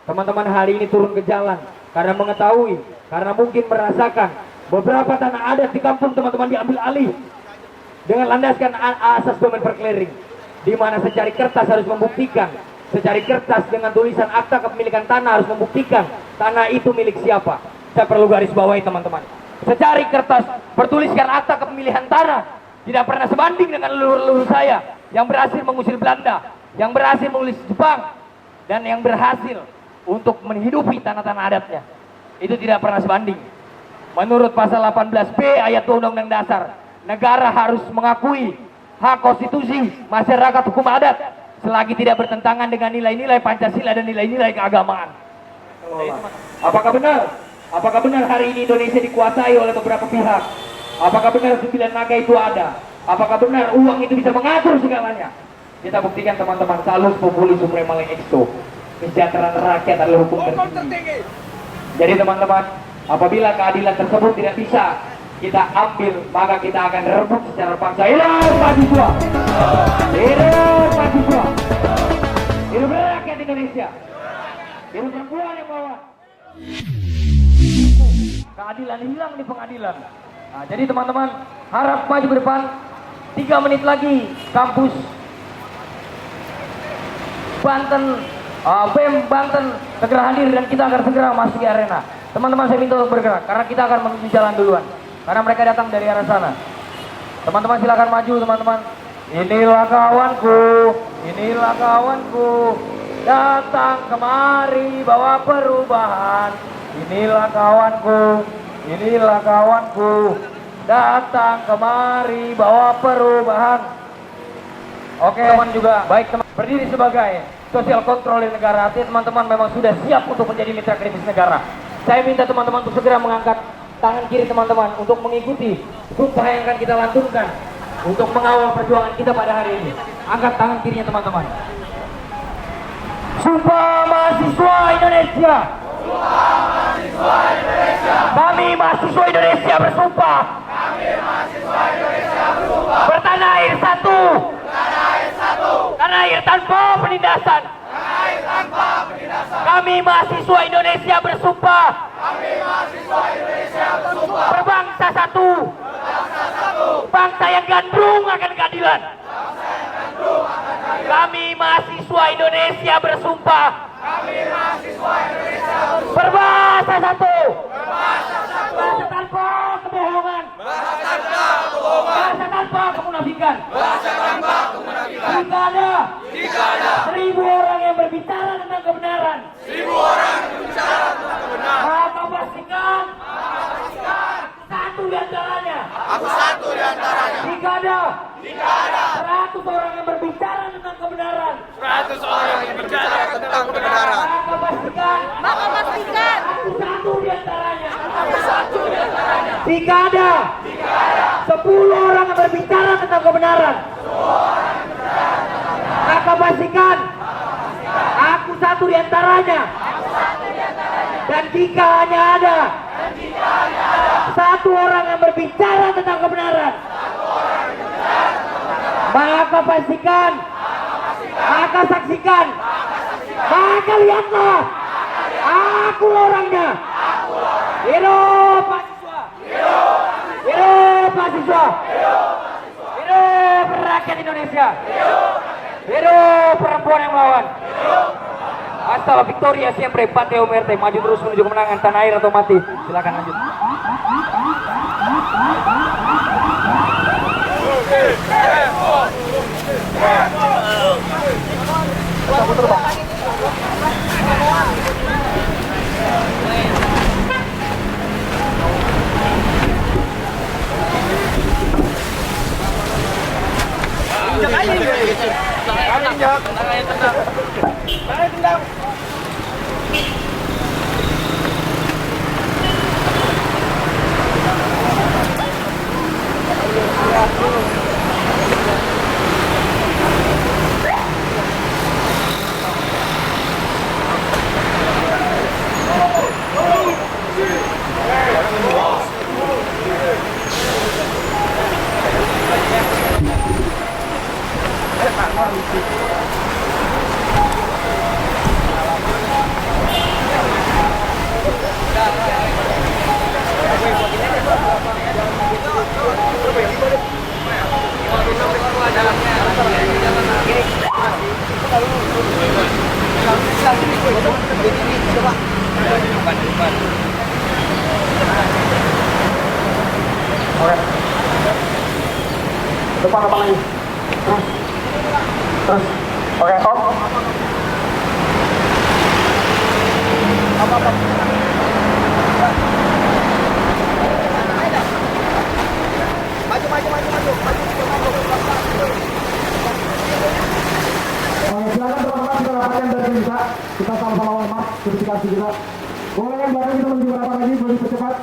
teman-teman hari ini turun ke jalan karena mengetahui, karena mungkin merasakan beberapa tanah adat di kampung teman-teman diambil alih dengan landaskan asas domain perclearing, di mana secari kertas harus membuktikan, secari kertas dengan tulisan akta kepemilikan tanah harus membuktikan tanah itu milik siapa. Saya perlu garis bawahi teman-teman, secari kertas bertuliskan akta kepemilikan tanah tidak pernah sebanding dengan leluhur-leluhur saya yang berhasil mengusir Belanda, yang berhasil mengusir Jepang, dan yang berhasil untuk menghidupi tanah-tanah adatnya. Itu tidak pernah sebanding. Menurut pasal 18B ayat 2 Undang-Undang Dasar, negara harus mengakui hak konstitusi masyarakat hukum adat selagi tidak bertentangan dengan nilai-nilai Pancasila dan nilai-nilai keagamaan. Apakah benar? Apakah benar hari ini Indonesia dikuasai oleh beberapa pihak? Apakah benar 9 naga itu ada? Apakah benar uang itu bisa mengatur segalanya? Kita buktikan teman-teman, salus populi suprema exto. Kesejahteraan rakyat adalah hukum tertinggi. Jadi teman-teman, apabila keadilan tersebut tidak bisa kita ambil, maka kita akan rebut secara paksa. Hidup mahasiswa! Hidup mahasiswa! Hidup rakyat Indonesia! Hidup perempuan yang melawan! Keadilan hilang di pengadilan. Nah, jadi teman-teman, harap maju ke depan. 3 menit lagi kampus Banten, BEM Banten segera hadir dan kita akan segera masuk di arena. Teman-teman saya minta untuk bergerak karena kita akan menuju jalan duluan, karena mereka datang dari arah sana. Teman-teman silakan maju teman-teman. Inilah kawanku, datang kemari bawa perubahan. Inilah kawanku, datang kemari bawa perubahan. Oke, teman juga baik teman berdiri sebagai sosial kontrol di negara. Artinya teman-teman memang sudah siap untuk menjadi mitra kritis negara. Saya minta teman-teman untuk segera mengangkat tangan kiri teman-teman untuk mengikuti sumpah yang akan kita lantunkan untuk mengawal perjuangan kita pada hari ini. Angkat tangan kirinya teman-teman. Sumpah mahasiswa Indonesia. Sumpah mahasiswa Indonesia. Kami mahasiswa Indonesia bersumpah. Bertanah air satu. Tanah air tanpa penindasan. Kami mahasiswa Indonesia bersumpah. Berbangsa satu. Bangsa yang gandrung akan keadilan. Kami mahasiswa Indonesia bersumpah. Berbahasa satu. Bahasa tanpa kebohongan. Bahasa tanpa kemunafikan. Jika ada 1000 orang yang berbicara tentang kebenaran, maka pastikan aku satu di antaranya. Jika ada 100 orang yang berbicara tentang kebenaran, maka pastikan aku satu di antaranya. Jika ada 10 orang yang berbicara tentang kebenaran, maka pastikan aku satu di antaranya. Dan jika hanya ada 1 orang yang berbicara tentang kebenaran, maka pastikan, maka saksikan, maka lihatlah, aku orangnya. Hidup mahasiswa, hidup mahasiswa, hidup rakyat Indonesia, hidup perempuan yang melawan. Hasta la victoria siempre, patria o muerte. Maju terus menuju kemenangan, tanah air atau mati. Silakan lanjut. Putar bang. Tendang. Coba. Oke. Depan apa lagi? Terus. Oke, om. Apa? Maju. Silakan teman-teman kita dapatkan dari kita. Kita sama-sama hormat verifikasi kita. Boleh yang belakang kita menuju berapa lagi? Boleh dipercepat.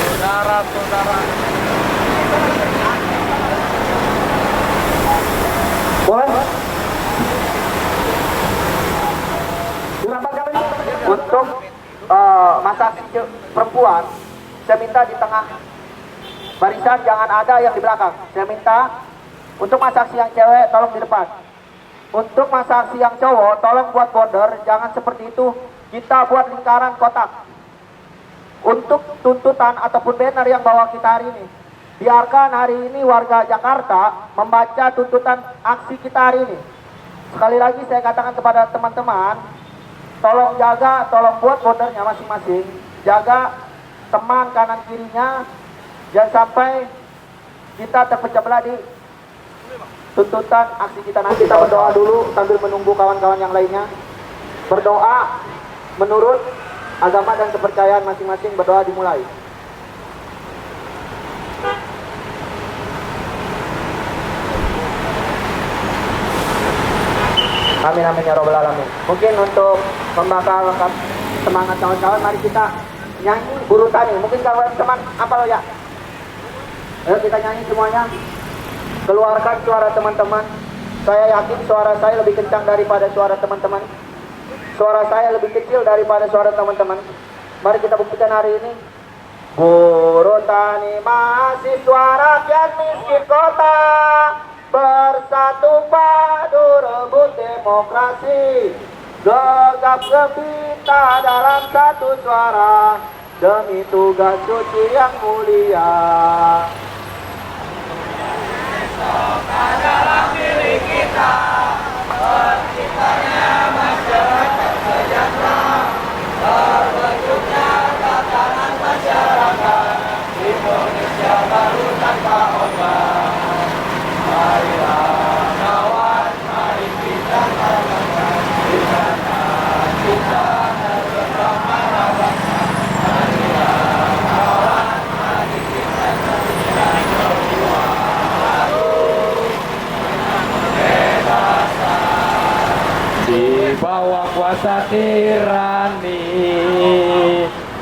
Saudara-saudara. Boleh? Untuk masa perempuan, saya minta di tengah barisan, jangan ada yang di belakang. Saya minta untuk masa aksi yang cewek tolong di depan. Untuk masa aksi yang cowok tolong buat border, jangan seperti itu. Kita buat lingkaran kotak. Untuk tuntutan ataupun banner yang bawa kita hari ini, biarkan hari ini warga Jakarta membaca tuntutan aksi kita hari ini. Sekali lagi saya katakan kepada teman-teman, tolong jaga, tolong buat bordernya masing-masing. Jaga teman kanan kirinya, jangan sampai kita terpecah belah di tuntutan aksi kita. Nanti kita berdoa dulu sambil menunggu kawan-kawan yang lainnya. Berdoa menurut agama dan kepercayaan masing-masing, berdoa dimulai. Amin amin ya robbal alamin. Mungkin untuk membakar semangat kawan-kawan, mari kita nyanyi buru tani. Mungkin kawan teman apa lo ya? Ayo kita nyanyi semuanya. Keluarkan suara teman-teman. Saya yakin suara saya lebih kencang daripada suara teman-teman. Suara saya lebih kecil daripada suara teman-teman. Mari kita buktikan hari ini. Buruh tani mahasiswa rakyat miskin kota, bersatu padu rebut demokrasi, gegap gempita dalam satu suara, demi tugas suci yang mulia. Besok adalah milik kita, terciptanya masyarakat sejahtera, terbentuknya tatanan masyarakat Indonesia baru tanpa obat. Marilah kawan, mari kita katakan di sana kita bersama bangsa. Marilah kawan, mari kita saksikan sebuah lagu kebebasan di bawah kuasa tirani.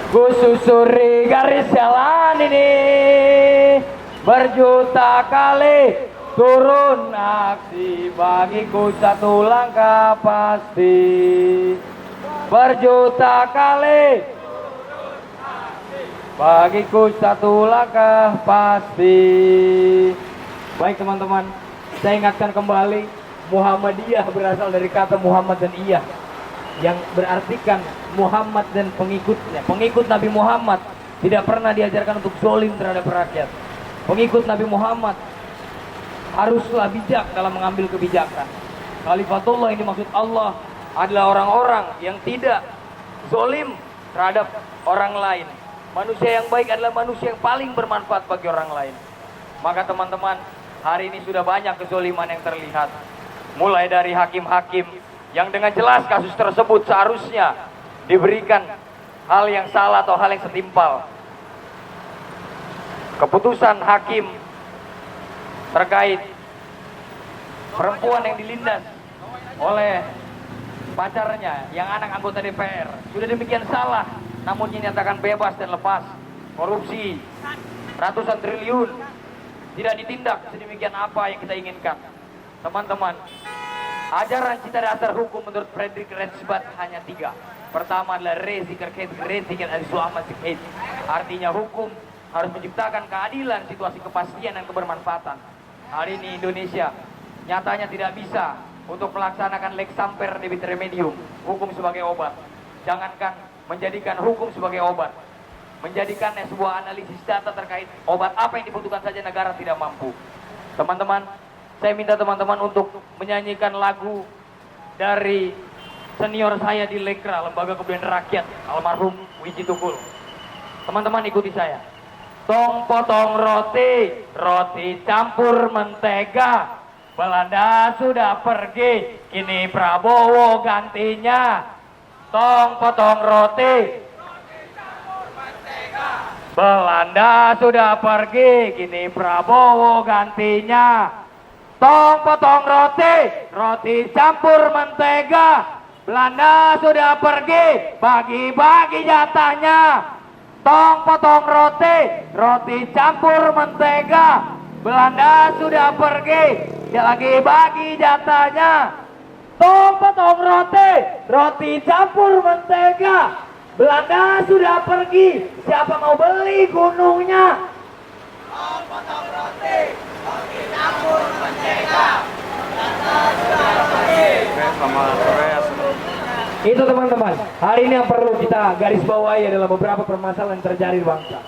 Ku susuri garis jalan ini, berjuta kali turun aksi, bagiku satu langkah pasti. Berjuta kali bagiku satu langkah pasti. Baik teman-teman, saya ingatkan kembali, Muhammadiyah berasal dari kata Muhammad dan Iyah, yang berartikan Muhammad dan pengikutnya. Pengikut Nabi Muhammad tidak pernah diajarkan untuk zalim terhadap rakyat. Pengikut Nabi Muhammad haruslah bijak dalam mengambil kebijakan. Khalifatullah ini maksud Allah adalah orang-orang yang tidak zalim terhadap orang lain. Manusia yang baik adalah manusia yang paling bermanfaat bagi orang lain. Maka teman-teman, hari ini sudah banyak kezaliman yang terlihat. Mulai dari hakim-hakim yang dengan jelas kasus tersebut seharusnya diberikan hal yang salah atau hal yang setimpal. Keputusan hakim terkait perempuan yang dilindas oleh pacarnya yang anak anggota DPR sudah demikian salah, namun dinyatakan bebas dan lepas. Korupsi ratusan triliun tidak ditindak sedemikian apa yang kita inginkan. Teman-teman, ajaran cita dasar hukum menurut Friedrich Reichenbach hanya 3. Pertama adalah Rechtssicherheit Adil, artinya hukum harus menciptakan keadilan, situasi kepastian dan kebermanfaatan. Hari ini Indonesia nyatanya tidak bisa untuk melaksanakan lex samper debit remedium, hukum sebagai obat. Jangankan menjadikan hukum sebagai obat, menjadikannya sebuah analisis data terkait obat apa yang dibutuhkan saja negara tidak mampu. Teman-teman, saya minta teman-teman untuk menyanyikan lagu dari senior saya di Lekra, Lembaga Kebudayaan Rakyat, almarhum Wiji Tukul. Teman-teman ikuti saya. Tong potong roti, roti campur mentega. Belanda sudah pergi, kini Prabowo gantinya. Tong potong roti, Belanda sudah pergi, kini Prabowo gantinya. Tong potong roti, roti campur mentega. Belanda sudah pergi, bagi-bagi jatahnya. Tong potong roti, roti campur mentega. Belanda sudah pergi, dia lagi bagi jatahnya. Tong potong roti, roti campur mentega. Belanda sudah pergi, siapa mau beli gunungnya? Tong potong roti, roti campur mentega. Belanda sudah pergi. Itu teman-teman, hari ini yang perlu kita garis bawahi adalah beberapa permasalahan yang terjadi di bangsa.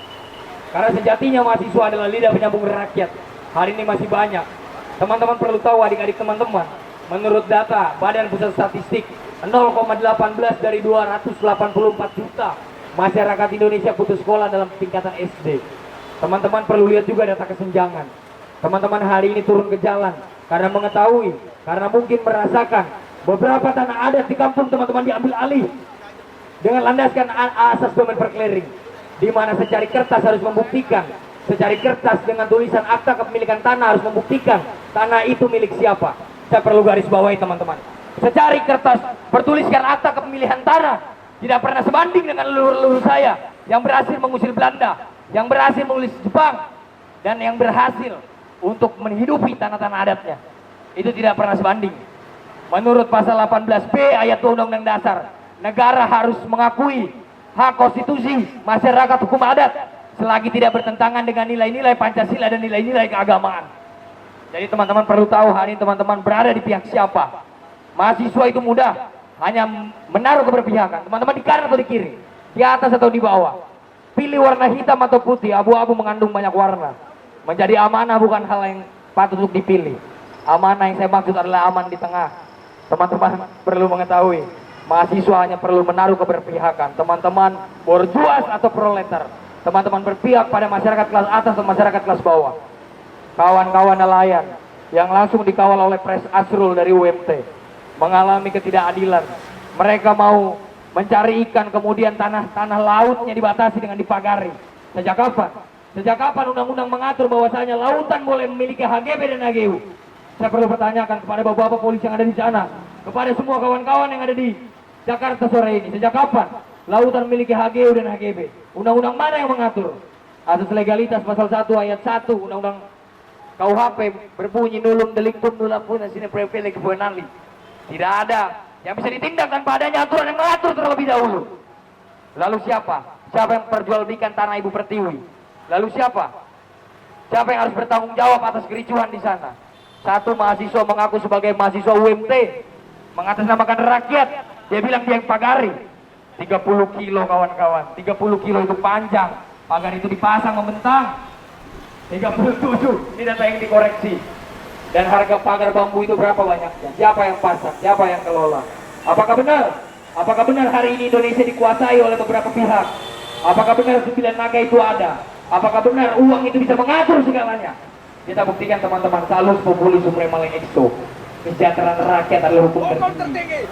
Karena sejatinya mahasiswa adalah lidah penyambung rakyat. Hari ini masih banyak. Teman-teman perlu tahu, adik-adik teman-teman, menurut data Badan Pusat Statistik, 0,18 dari 284 juta masyarakat Indonesia putus sekolah dalam tingkatan SD. Teman-teman perlu lihat juga data kesenjangan. Teman-teman hari ini turun ke jalan karena mengetahui, karena mungkin merasakan beberapa tanah adat di kampung teman-teman diambil alih dengan landaskan asas domain perclearing, di mana secari kertas harus membuktikan, secari kertas dengan tulisan akta kepemilikan tanah harus membuktikan tanah itu milik siapa. Saya perlu garis bawahi teman-teman, secari kertas bertuliskan akta kepemilikan tanah tidak pernah sebanding dengan leluhur-leluhur saya yang berhasil mengusir Belanda, yang berhasil mengusir Jepang, dan yang berhasil untuk menghidupi tanah-tanah adatnya. Itu tidak pernah sebanding. Menurut pasal 18B ayat 2 Undang-Undang Dasar, negara harus mengakui hak konstitusi masyarakat hukum adat selagi tidak bertentangan dengan nilai-nilai Pancasila dan nilai-nilai keagamaan. Jadi teman-teman perlu tahu hari ini teman-teman berada di pihak siapa. Mahasiswa itu mudah hanya menaruh keberpihakan. Teman-teman di kanan atau di kiri, di atas atau di bawah. Pilih warna hitam atau putih, abu-abu mengandung banyak warna. Menjadi amanah bukan hal yang patut untuk dipilih. Amanah yang saya maksud adalah aman di tengah. Teman-teman perlu mengetahui, mahasiswa hanya perlu menaruh keberpihakan. Teman-teman borjuas atau proletar, teman-teman berpihak pada masyarakat kelas atas atau masyarakat kelas bawah. Kawan-kawan nelayan yang langsung dikawal oleh Pres Asrul dari UMT mengalami ketidakadilan. Mereka mau mencari ikan, kemudian tanah lautnya dibatasi dengan dipagari. Sejak kapan? Sejak kapan undang-undang mengatur bahwasanya lautan boleh memiliki HGB dan HGU? Saya perlu pertanyakan kepada bapak-bapak polisi yang ada di sana, kepada semua kawan-kawan yang ada di Jakarta sore ini, sejak kapan lautan memiliki HGU dan HGB? Undang-undang mana yang mengatur? Asas legalitas pasal 1 ayat 1 Undang-Undang KUHP berbunyi nulum delictum nulla puna sine praevile penali. Tidak ada yang bisa ditindak tanpa adanya aturan yang mengatur terlebih dahulu. Lalu siapa? Siapa yang perjualbelikan tanah Ibu Pertiwi? Lalu siapa? Siapa yang harus bertanggung jawab atas kericuhan di sana? Satu mahasiswa mengaku sebagai mahasiswa UMT, mengatasnamakan rakyat. Dia bilang dia yang pagari. 30 kilo kawan-kawan, 30 kilo itu panjang. Pagar itu dipasang membentang. 37, ini data yang dikoreksi. Dan harga pagar bambu itu berapa banyaknya? Siapa yang pasang? Siapa yang kelola? Apakah benar? Apakah benar hari ini Indonesia dikuasai oleh beberapa pihak? Apakah benar 9 naga itu ada? Apakah benar uang itu bisa mengatur segalanya? Kita buktikan teman-teman, salus populi suprema exto. Kesejahteraan rakyat adalah hukum tertinggi.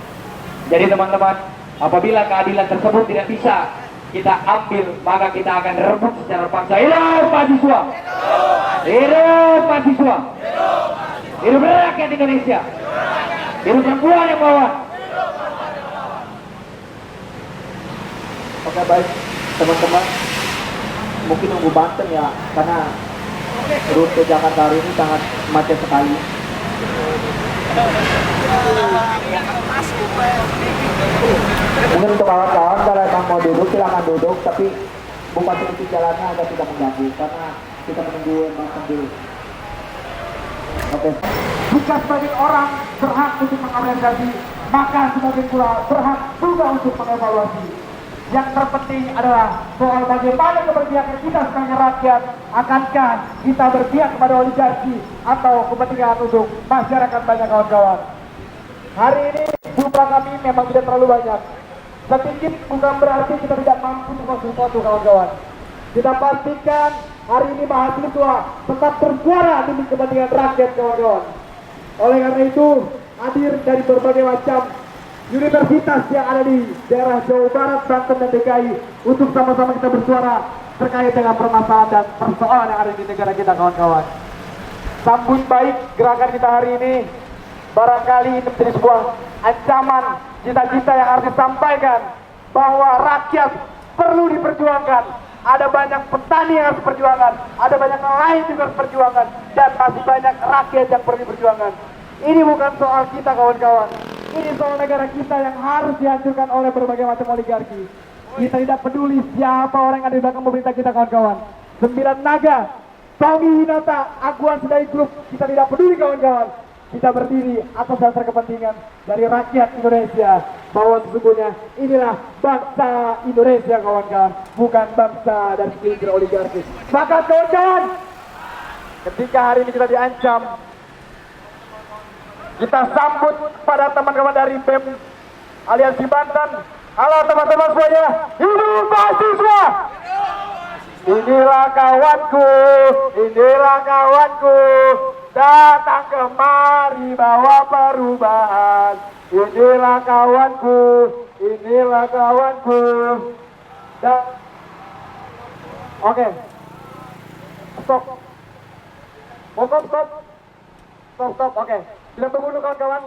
Jadi teman-teman, apabila keadilan tersebut tidak bisa kita ambil, maka kita akan rebut secara paksa. Hidup mahasiswa! Hidup mahasiswa! Hidup rakyat Indonesia! Hidup perempuan yang melawan! Oke, baik teman-teman, mungkin nunggu Banten ya, karena rute Jakarta hari ini sangat macet sekali. Mungkin untuk kawan-kawan kalau emang mau duduk silakan duduk, tapi bukan seperti jalannya agar tidak mengganggu, karena kita menunggu Banten dulu. Oke. Jika sebagian orang berhak untuk mengapresiasi, maka sebagian pula berhak juga untuk mengevaluasi. yang terpenting adalah soal bagaimana keberpihakan kita sebagai rakyat. Akankah kita berpihak kepada oligarki atau kepentingan untuk masyarakat banyak kawan-kawan? Hari ini jumlah kami memang tidak terlalu banyak. Sedikit bukan berarti kita tidak mampu untuk sesuatu kawan-kawan. Kita pastikan hari ini mahasiswa tetap bersuara demi kepentingan rakyat kawan-kawan. Oleh karena itu, hadir dari berbagai macam universitas yang ada di daerah Jawa Barat, Banten, dan DKI untuk sama-sama kita bersuara terkait dengan permasalahan dan persoalan yang ada di negara kita kawan-kawan. Sambut baik gerakan kita hari ini. Barangkali ini menjadi sebuah ancaman cita-cita yang harus disampaikan bahwa rakyat perlu diperjuangkan. Ada banyak petani yang harus diperjuangkan, ada banyak lain juga harus diperjuangkan, dan masih banyak rakyat yang perlu diperjuangkan. Ini bukan soal kita kawan-kawan. Ini soal negara kita yang harus dihancurkan oleh berbagai macam oligarki. Kita tidak peduli siapa orang yang ada di belakang pemerintah kita kawan-kawan. 9 naga, Tommy Hinata, Aguan Sedai Group, kita tidak peduli kawan-kawan. Kita berdiri atas dasar kepentingan dari rakyat Indonesia, bahwa sesungguhnya inilah bangsa Indonesia kawan-kawan, bukan bangsa dari segelintir oligarki. Maka kawan-kawan, ketika hari ini kita diancam, kita sambut pada teman-teman dari BEM Aliansi Banten. Halo teman-teman semuanya, hidup mahasiswa! Inilah kawanku, inilah kawanku, datang kemari bawa perubahan. Inilah kawanku, inilah kawanku. Oke, stop. Stop. Oke, kita tunggu dulu kawan-kawan.